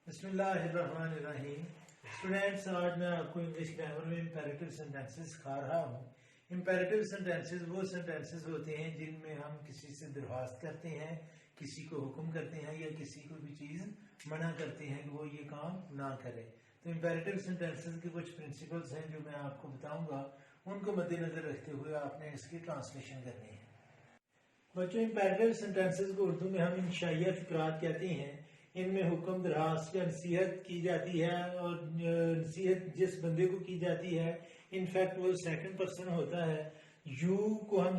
बिस्मिल्लाहिर्रहमानिर्रहीम। स्टूडेंट्स, आज मैं आपको इंग्लिश ग्रामर में इंपेरेटिव सेंटेंसेस सिखा रहा हूँ। इंपेरेटिव सेंटेंसेस वो सेंटेंसेस होते हैं जिनमें हम किसी से दरख्वास्त करते हैं, किसी को हुक्म करते हैं या किसी को भी चीज़ मना करते हैं कि वो ये काम ना करे। तो इंपेरेटिव सेंटेंसेस के कुछ प्रिंसिपल्स हैं जो मैं आपको बताऊंगा, उनको मद्देनजर रखते हुए आपने इसकी ट्रांसलेशन करनी है। बच्चों, इंपेरेटिव सेंटेंसेस को उर्दू में हम इंशाइया फिक्रात कहते हैं। इनमें हुक्म, दरखास्त या नसीहत की जाती है और नसीहत जिस बंदे को की जाती है, इनफैक्ट वो सेकंड पर्सन होता है। यू को हम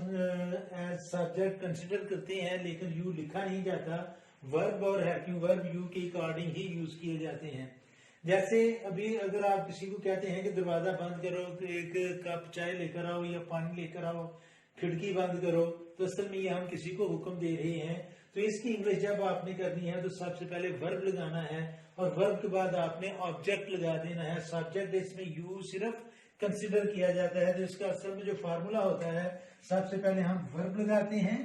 एज सब्जेक्ट कंसिडर करते हैं, लेकिन यू लिखा नहीं जाता। वर्ब और हैव यू वर्ब यू के अकॉर्डिंग ही यूज किए जाते हैं। जैसे अभी अगर आप किसी को कहते हैं कि दरवाजा बंद करो, एक कप चाय लेकर आओ या पानी लेकर आओ, खिड़की बंद करो, तो असल में ये हम किसी को हुक्म दे रहे हैं। तो इसकी इंग्लिश जब आपने करनी है तो सबसे पहले वर्ब लगाना है और वर्ब के बाद आपने ऑब्जेक्ट लगा देना है। सब्जेक्ट इसमें यू सिर्फ कंसिडर किया जाता है। तो इसका असल में जो फार्मूला होता है, सबसे पहले हम वर्ब लगाते हैं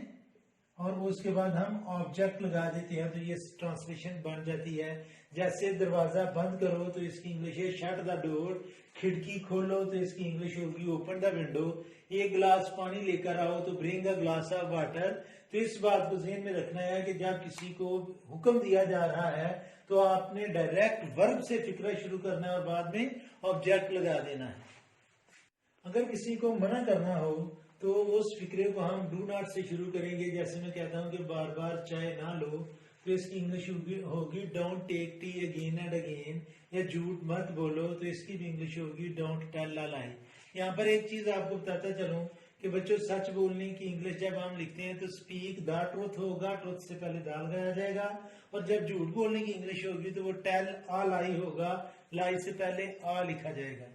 और उसके बाद हम ऑब्जेक्ट लगा देते हैं, तो ये ट्रांसलेशन बन जाती है। जैसे दरवाजा बंद करो तो इसकी इंग्लिश है शट द डोर। खिड़की खोलो तो इसकी इंग्लिश होगी ओपन द विंडो। एक गिलास पानी लेकर आओ तो bring a glass of water. तो इस बात को ध्यान में रखना है कि जब किसी को हुक्म दिया जा रहा है तो आपने डायरेक्ट वर्ब से फिक्रा शुरू करना है और बाद में ऑब्जेक्ट लगा देना है। अगर किसी को मना करना हो तो उस फिक्रे को हम डू नॉट से शुरू करेंगे। जैसे मैं कहता हूँ कि बार बार चाय ना लो, तो इसकी इंग्लिश होगी don't take tea again and again. या झूठ मत बोलो, तो इसकी भी इंग्लिश होगी डोंट टेल अ लाई। यहाँ पर एक चीज आपको बताता चलूं कि बच्चों, सच बोलने की इंग्लिश जब हम लिखते हैं तो स्पीक द ट्रुथ होगा, ट्रुथ से पहले द लगाया जाएगा। और जब झूठ बोलने की इंग्लिश होगी तो वो टेल अ लाई होगा, लाई से पहले आ लिखा जाएगा।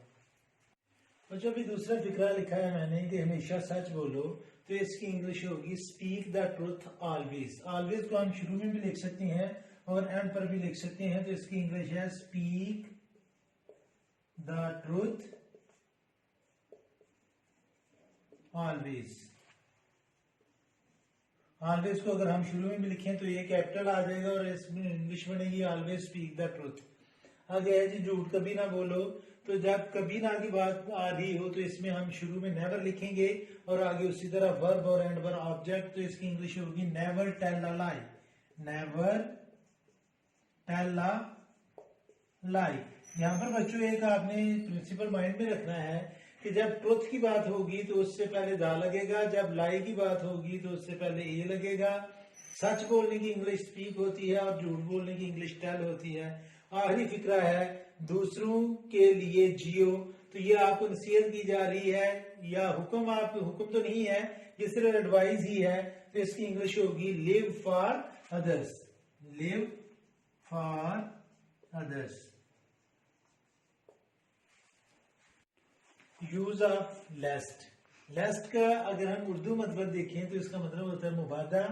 बच्चों, अभी दूसरा फिक्रा लिखा है मैंने कि हमेशा सच बोलो, तो इसकी इंग्लिश होगी speak the truth always. Always को हम शुरू में भी लिख सकते हैं और एंड पर भी लिख सकते हैं, तो इसकी इंग्लिश है speak the truth always. Always को अगर हम शुरू में भी लिखें तो ये कैपिटल आ जाएगा और इसमें इंग्लिश बनेगी ऑलवेज स्पीक द ट्रुथ। आगे है जी झूठ कभी ना बोलो। तो जब कभी ना की बात आ रही हो तो इसमें हम शुरू में नेवर लिखेंगे और आगे उसी तरह वर्ब और एंड पर ऑब्जेक्ट। तो इसकी इंग्लिश होगी never tell a lie. Never tell a lie. यहाँ पर बच्चों एक आपने प्रिंसिपल माइंड में रखना है कि जब ट्रुथ की बात होगी तो उससे पहले दा लगेगा, जब लाई की बात होगी तो उससे पहले ए लगेगा। सच बोलने की इंग्लिश स्पीक होती है और झूठ बोलने की इंग्लिश टेल होती है। आखिरी फिक्रा है दूसरों के लिए जियो। तो ये आपको नसीहत की जा रही है या हुक्म, आप हुक्म तो नहीं है, ये सिर्फ एडवाइस ही है। तो इसकी इंग्लिश होगी live for others. Live for others. Use of lest. Lest का अगर हम उर्दू मतलब देखें तो इसका मतलब होता है मुबादा,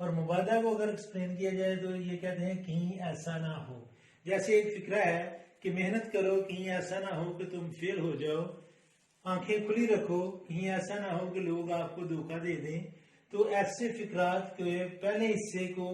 और मुबादा को अगर एक्सप्लेन किया जाए तो ये कहते हैं कहीं ऐसा ना हो। जैसे एक फिक्रा है कि मेहनत करो, कहीं ऐसा ना हो कि तुम फेल हो जाओ। आंखें खुली रखो, कहीं ऐसा ना हो कि लोग आपको धोखा दे दें। तो ऐसे फिक्रात के पहले हिस्से को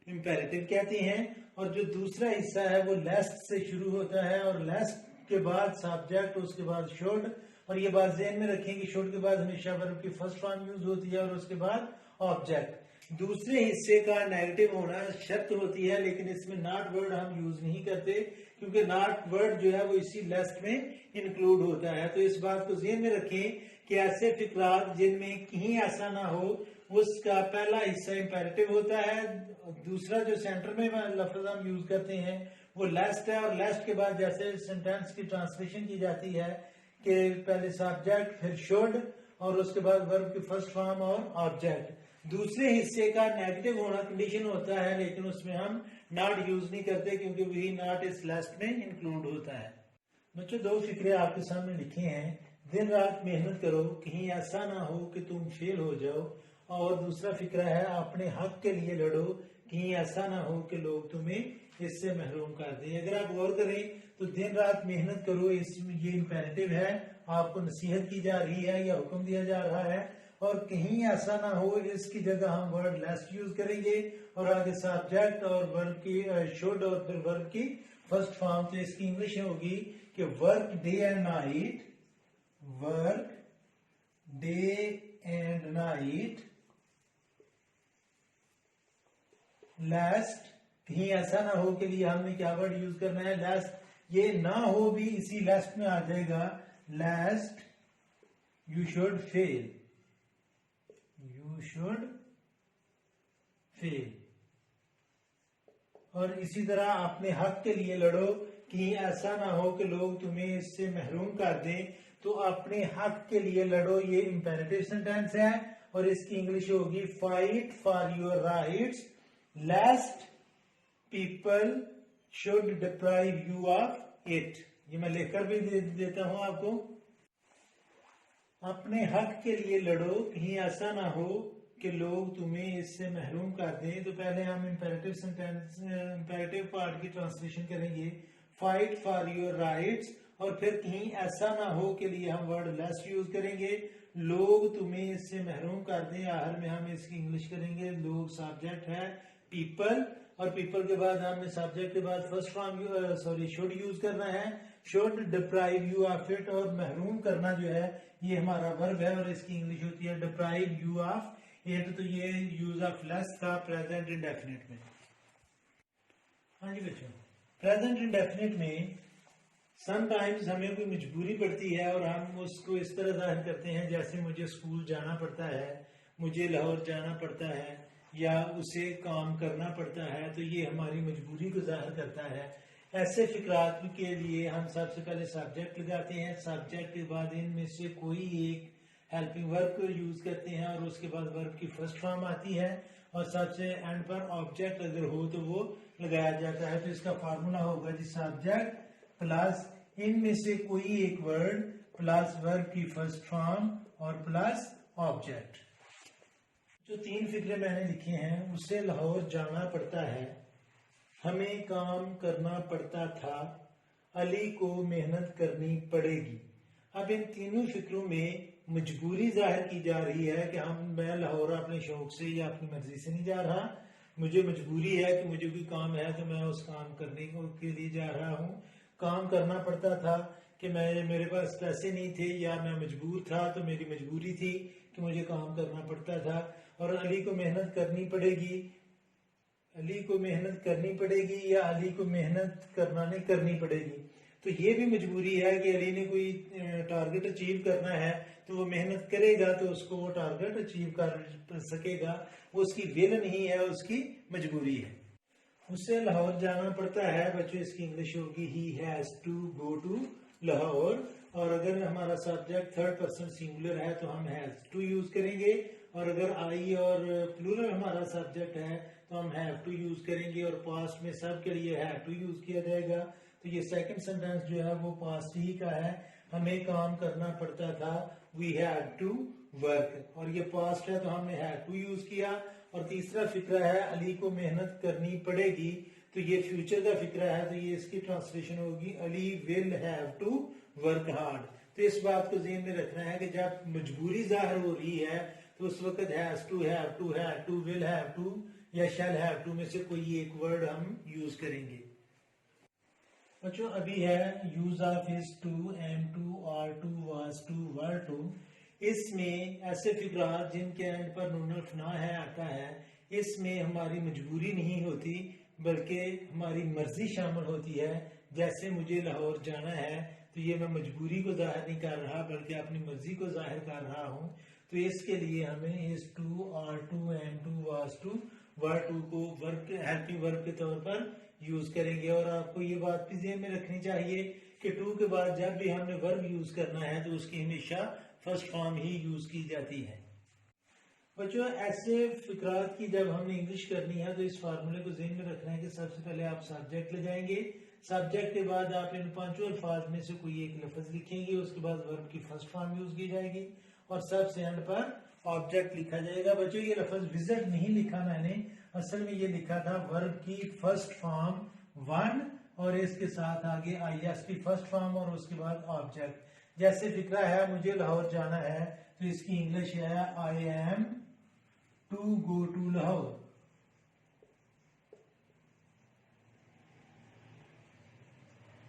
इंपेरेटिव कहते हैं और जो दूसरा हिस्सा है वो लेस्ट से शुरू होता है और लेस्ट के बाद सब्जेक्ट, उसके बाद शुड। और ये बात ध्यान में रखें कि शुड के बाद हमेशा वर्ब की फर्स्ट फॉर्म यूज होती है और उसके बाद ऑब्जेक्ट। दूसरे हिस्से का नेगेटिव होना शर्त होती है, लेकिन इसमें नॉट वर्ड हम यूज नहीं करते क्योंकि नॉट वर्ड जो है वो इसी लेस्ट में इंक्लूड होता है। तो इस बात को ध्यान में रखें कि ऐसे फिक्रात जिनमें कहीं ऐसा ना हो, उसका पहला हिस्सा इंपेरेटिव होता है, दूसरा जो सेंटर में लफ्ज हम यूज करते हैं वो लेस्ट है। और लेस्ट के बाद जैसे सेंटेंस की ट्रांसलेशन की जाती है कि पहले सब्जेक्ट फिर शुड और उसके बाद वर्ब की फर्स्ट फॉर्म और ऑब्जेक्ट। दूसरे हिस्से का नेगेटिव होना कंडीशन होता है, लेकिन उसमें हम नॉट यूज नहीं करते क्योंकि वही नॉट इस लिस्ट में इंक्लूड होता है। बच्चों, दो फिक्रे आपके सामने लिखे हैं। दिन रात मेहनत करो, कहीं ऐसा ना हो कि तुम फेल हो जाओ। और दूसरा फिक्रा है अपने हक के लिए लड़ो, कहीं ऐसा ना हो कि लोग तुम्हें इससे महरूम कर दें। अगर आप गौर करें तो दिन रात मेहनत करो, इसमें ये इंपेरेटिव है, आपको नसीहत की जा रही है या हुक्म दिया जा रहा है। और कहीं ऐसा ना हो, इसकी जगह हम वर्ड लेस्ट यूज करेंगे और आगे सब्जेक्ट और वर्ब की शुड और फिर वर्ब की फर्स्ट फॉर्म, तो इसकी इंग्लिश होगी कि work day and night, work day and night, lest, कहीं ऐसा ना हो के लिए हमने क्या वर्ड यूज करना है, लेस्ट, ये ना हो भी इसी लेस्ट में आ जाएगा, लेस्ट you should fail, you should fail. और इसी तरह अपने हक के लिए लड़ो, कि ऐसा ना हो कि लोग तुम्हें इससे महरूम कर दें, तो अपने हक के लिए लड़ो, ये इंपेरेटिव सेंटेंस है और इसकी इंग्लिश होगी fight for your rights lest people should deprive you of it. ये मैं लिखकर भी देता हूं आपको, अपने हक के लिए लड़ो, कहीं ऐसा ना हो कि लोग तुम्हें इससे महरूम कर दें। तो पहले हम इंपेरेटिव सेंटेंस, इंपेरेटिव पार्ट की ट्रांसलेशन करेंगे, फाइट फॉर योर राइट्स, और फिर कहीं ऐसा ना हो के लिए हम वर्ड लेस्ट यूज करेंगे, लोग तुम्हें इससे महरूम कर दें। आखिर में हम इसकी इंग्लिश करेंगे, लोग सब्जेक्ट है, पीपल, और पीपल के बाद हमने सब्जेक्ट के बाद फर्स्ट फॉर्म शुड यूज करना है, should deprive you of it, और महरूम करना जो है ये हमारा वर्ब है और इसकी इंग्लिश होती है डिप्राइव यू ऑफ इट। तो ये यूज ऑफ लेस था प्रेजेंट इंडेफिनिट में। हाँ जी बच्चों, प्रेजेंट इंडेफिनिट में समटाइम्स हमें कोई मजबूरी पड़ती है और हम उसको इस तरह जाहिर करते हैं जैसे मुझे स्कूल जाना पड़ता है, मुझे लाहौर जाना पड़ता है, या उसे काम करना पड़ता है, तो ये हमारी मजबूरी को जाहिर करता है। ऐसे फिक्रात के लिए हम सबसे पहले सब्जेक्ट लगाते हैं, सब्जेक्ट के बाद इनमें से कोई एक हेल्पिंग वर्ब को यूज करते हैं और उसके बाद वर्ब की फर्स्ट फॉर्म आती है और सबसे एंड पर ऑब्जेक्ट अगर हो तो वो लगाया जाता है। तो इसका फार्मूला होगा जी सब्जेक्ट प्लस इनमें से कोई एक वर्ड प्लस वर्ब की फर्स्ट फॉर्म और प्लस ऑब्जेक्ट। जो तीन फिक्रे मैंने लिखे हैं, उससे लाहौर जाना पड़ता है, हमें काम करना पड़ता था, अली को मेहनत करनी पड़ेगी। अब इन तीनों फिक्रों में मजबूरी जाहिर की जा रही है कि मैं लाहौर अपने शौक से या अपनी मर्जी से नहीं जा रहा, मुझे मजबूरी है कि मुझे कोई काम है तो मैं उस काम करने के लिए जा रहा हूँ। काम करना पड़ता था कि मेरे पास पैसे नहीं थे या मैं मजबूर था, तो मेरी मजबूरी थी कि मुझे काम करना पड़ता था। और अली को मेहनत करनी पड़ेगी, अली को मेहनत करनी पड़ेगी या अली को मेहनत करना नहीं करनी पड़ेगी। तो ये भी मजबूरी है कि अली ने कोई टारगेट अचीव करना है तो वो मेहनत करेगा तो उसको वो टारगेट अचीव कर सकेगा, वो उसकी विल नहीं है, उसकी मजबूरी है। उसे लाहौर जाना पड़ता है, बच्चों इसकी इंग्लिश होगी he has to go to Lahore. और अगर हमारा सब्जेक्ट थर्ड पर्सन सिंगुलर है तो हम हैज टू यूज करेंगे, और अगर आई और प्लूरल हमारा सब्जेक्ट है तो हम हैव टू यूज करेंगे, और पास्ट में सब के लिए हैव टू यूज किया जाएगा। तो ये सेकंड सेंटेंस जो है वो पास्ट ही का है, हमें काम करना पड़ता था, वी हैड टू वर्क, और ये पास्ट है तो हमने हैड टू यूज किया। और तीसरा फिक्रा है अली को मेहनत करनी पड़ेगी, तो ये फ्यूचर का फिक्रा है, तो ये इसकी ट्रांसलेशन होगी Ali will have to work hard. तो इस बात को ज़हन में रखना है कि जब मजबूरी जाहिर हो रही है तो उस वक्त has to, have to, had to, will have to या शैल हैव टू में से कोई एक वर्ड हम यूज करेंगे। बच्चों अभी है use of is to, am to, are to, was to, were to. इसमें ऐसे फिक्रात जिनके एंड पर नून फना है आता है, इसमें हमारी मजबूरी नहीं होती बल्कि हमारी मर्जी शामिल होती है। जैसे मुझे लाहौर जाना है तो ये मैं मजबूरी को जाहिर नहीं कर रहा बल्कि अपनी मर्जी को जाहिर कर रहा हूँ। तो इसके लिए हमें is to, are to, am to, was to, were to को वर्ब हेल्पिंग वर्ब के तौर पर यूज करेंगे। और आपको ये बात भी ध्यान में रखनी चाहिए कि टू के बाद जब भी हमने वर्ब यूज करना है तो उसकी हमेशा फर्स्ट फॉर्म ही यूज की जाती है। बच्चों ऐसे फिक्रात की जब हमने इंग्लिश करनी है तो इस फार्मूले को ज़हन में रखना है कि सबसे पहले आप सब्जेक्ट ले जाएंगे, सब्जेक्ट के बाद आप इन पांचों अल्फाज में से कोई एक लफ्ज लिखेंगे, उसके बाद वर्ब की फर्स्ट फॉर्म यूज की जाएगी और सबसे एंड पर ऑब्जेक्ट लिखा जाएगा। बच्चों ये लफ्ज विजिट नहीं लिखा मैंने, असल में ये लिखा था वर्ब की फर्स्ट फॉर्म वन और इसके साथ आगे आईएसटी फर्स्ट फॉर्म और उसके बाद ऑब्जेक्ट। जैसे फिक्रा है मुझे लाहौर जाना है तो इसकी इंग्लिश है I am to go to Lahore.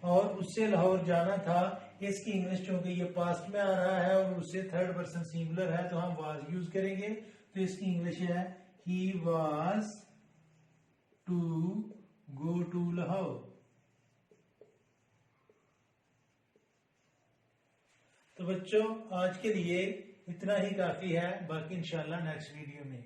और उससे लाहौर जाना था। इसकी इंग्लिश चूंकि ये पास्ट में आ रहा है और उससे थर्ड पर्सन सिंगुलर है तो हम वाज यूज करेंगे। तो इसकी इंग्लिश है he was to go to Lahore. तो बच्चों आज के लिए इतना ही काफी है, बाकी इंशाल्लाह नेक्स्ट वीडियो में